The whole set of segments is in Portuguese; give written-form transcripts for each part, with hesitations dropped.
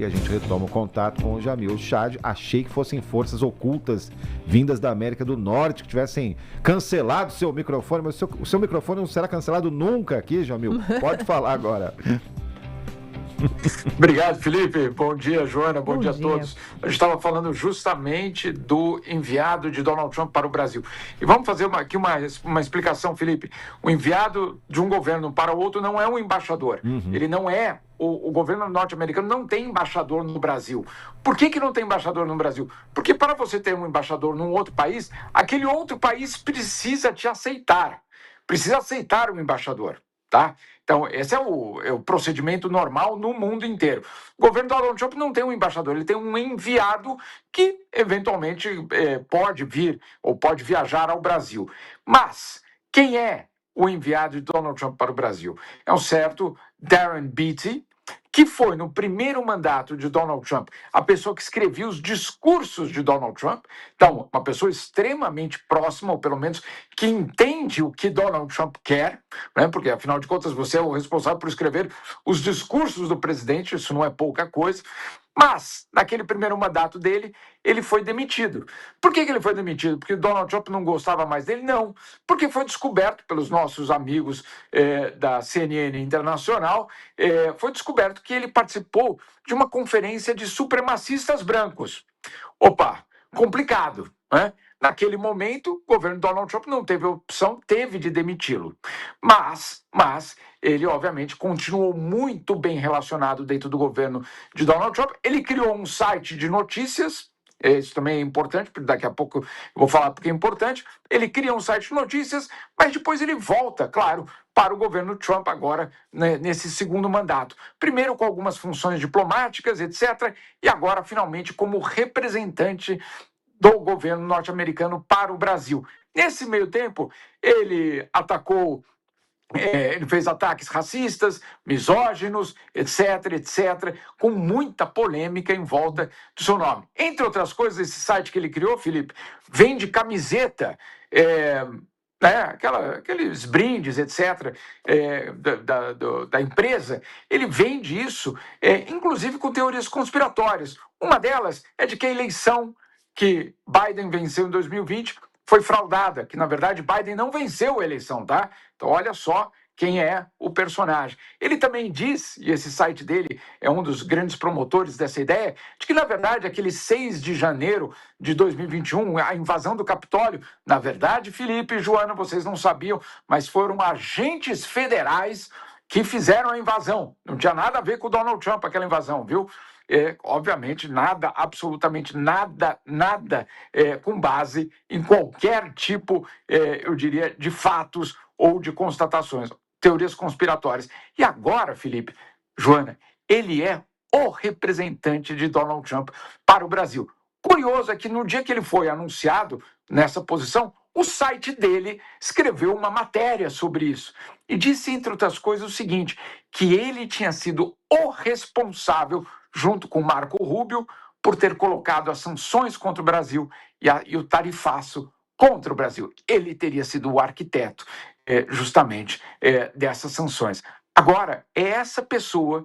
e a gente retoma o contato com o Jamil Chad. Achei que fossem forças ocultas vindas da América do Norte que tivessem cancelado seu microfone, mas o seu microfone não será cancelado nunca aqui, Jamil. Pode falar agora. Obrigado, Felipe. Bom dia, Joana. Bom dia a todos. A gente estava falando justamente do enviado de Donald Trump para o Brasil. E vamos fazer aqui uma explicação, Felipe. O enviado de um governo para o outro não é um embaixador. Ele não é... O governo norte-americano não tem embaixador no Brasil. Por que não tem embaixador no Brasil? Porque para você ter um embaixador num outro país, aquele outro país precisa te aceitar. Precisa aceitar o embaixador, tá? Então, esse é o procedimento normal no mundo inteiro. O governo Donald Trump não tem um embaixador, ele tem um enviado que, eventualmente, pode vir ou pode viajar ao Brasil. Mas, quem é o enviado de Donald Trump para o Brasil? É um certo Darren Beatty, que foi, no primeiro mandato de Donald Trump, a pessoa que escrevia os discursos de Donald Trump. Então, uma pessoa extremamente próxima, ou pelo menos que entende o que Donald Trump quer, né? Porque, afinal de contas, você é o responsável por escrever os discursos do presidente, isso não é pouca coisa. Mas, naquele primeiro mandato dele, ele foi demitido. Por que ele foi demitido? Porque Donald Trump não gostava mais dele? Não. Porque foi descoberto pelos nossos amigos da CNN Internacional, foi descoberto que ele participou de uma conferência de supremacistas brancos. Opa, complicado, né? Naquele momento, o governo Donald Trump não teve opção, teve de demiti-lo. Mas ele, obviamente, continuou muito bem relacionado dentro do governo de Donald Trump. Ele criou um site de notícias, isso também é importante, porque daqui a pouco eu vou falar porque é importante. Ele cria um site de notícias, mas depois ele volta, claro, para o governo Trump agora, né, nesse segundo mandato. Primeiro com algumas funções diplomáticas, etc., e agora, finalmente, como representante do governo norte-americano para o Brasil. Nesse meio tempo, ele atacou, ele fez ataques racistas, misóginos, etc., com muita polêmica em volta do seu nome. Entre outras coisas, esse site que ele criou, Felipe, vende camiseta, né, aqueles brindes, etc., da empresa. Ele vende isso, inclusive com teorias conspiratórias. Uma delas é de que a eleição que Biden venceu em 2020 foi fraudada, que na verdade Biden não venceu a eleição, tá? Então olha só quem é o personagem. Ele também diz, e esse site dele é um dos grandes promotores dessa ideia, de que na verdade aquele 6 de janeiro de 2021, a invasão do Capitólio, na verdade, Felipe e Joana, vocês não sabiam, mas foram agentes federais que fizeram a invasão. Não tinha nada a ver com o Donald Trump, aquela invasão, viu? Obviamente, nada, absolutamente nada, com base em qualquer tipo, eu diria, de fatos ou de constatações, teorias conspiratórias. E agora, Felipe, Joana, ele é o representante de Donald Trump para o Brasil. Curioso é que no dia que ele foi anunciado nessa posição, o site dele escreveu uma matéria sobre isso e disse, entre outras coisas, o seguinte, que ele tinha sido o responsável, junto com Marco Rubio, por ter colocado as sanções contra o Brasil e o tarifaço contra o Brasil. Ele teria sido o arquiteto, justamente, dessas sanções. Agora, é essa pessoa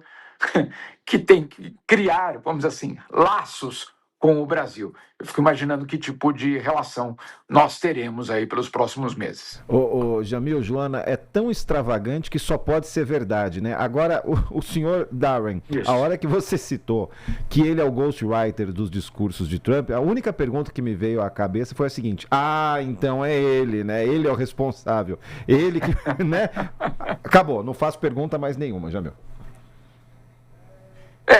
que tem que criar, vamos dizer assim, laços com o Brasil. Eu fico imaginando que tipo de relação nós teremos aí pelos próximos meses. Ô, Jamil, Joana, é tão extravagante que só pode ser verdade, né? Agora, o senhor Darren, Isso. A hora que você citou que ele é o ghostwriter dos discursos de Trump, a única pergunta que me veio à cabeça foi a seguinte: então é ele, né? Ele é o responsável. Ele que, né? Acabou, não faço pergunta mais nenhuma, Jamil.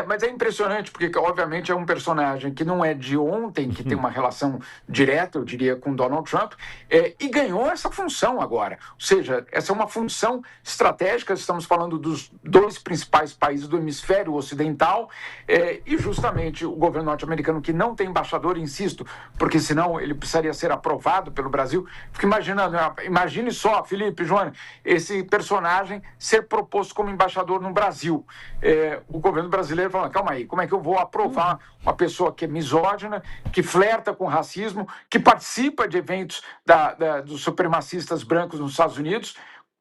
Mas é impressionante, porque obviamente é um personagem que não é de ontem, que tem uma relação direta, eu diria, com Donald Trump, e ganhou essa função agora. Ou seja, essa é uma função estratégica, estamos falando dos dois principais países do hemisfério ocidental, e justamente o governo norte-americano, que não tem embaixador, insisto, porque senão ele precisaria ser aprovado pelo Brasil. Fico imaginando, imagine só, Felipe, Joana, esse personagem ser proposto como embaixador no Brasil. O governo brasileiro falando, calma aí, como é que eu vou aprovar uma pessoa que é misógina, que flerta com racismo, que participa de eventos dos supremacistas brancos nos Estados Unidos?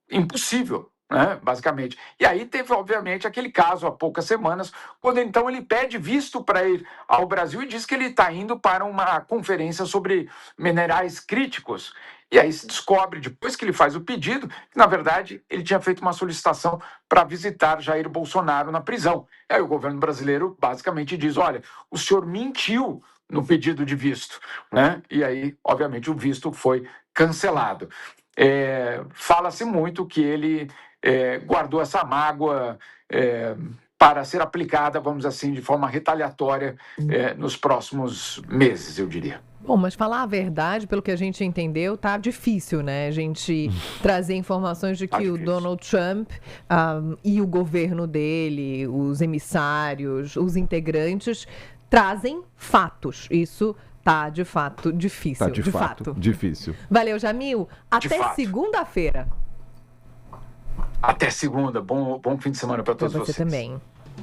Impossível. né, basicamente. E aí teve, obviamente, aquele caso há poucas semanas, quando então ele pede visto para ir ao Brasil e diz que ele está indo para uma conferência sobre minerais críticos. E aí se descobre, depois que ele faz o pedido, que, na verdade, ele tinha feito uma solicitação para visitar Jair Bolsonaro na prisão. E aí o governo brasileiro basicamente diz, olha, o senhor mentiu no pedido de visto, né? E aí, obviamente, o visto foi cancelado. Fala-se muito que ele guardou essa mágoa para ser aplicada, vamos dizer assim, de forma retaliatória nos próximos meses, eu diria. Bom, mas falar a verdade, pelo que a gente entendeu, tá difícil, né? A gente trazer informações de que o Donald Trump e o governo dele, os emissários, os integrantes, trazem fatos. Isso tá, de fato, difícil. Tá, de fato, difícil. Valeu, Jamil. Até segunda-feira. Até segunda. Bom fim de semana para todos vocês. Para você também.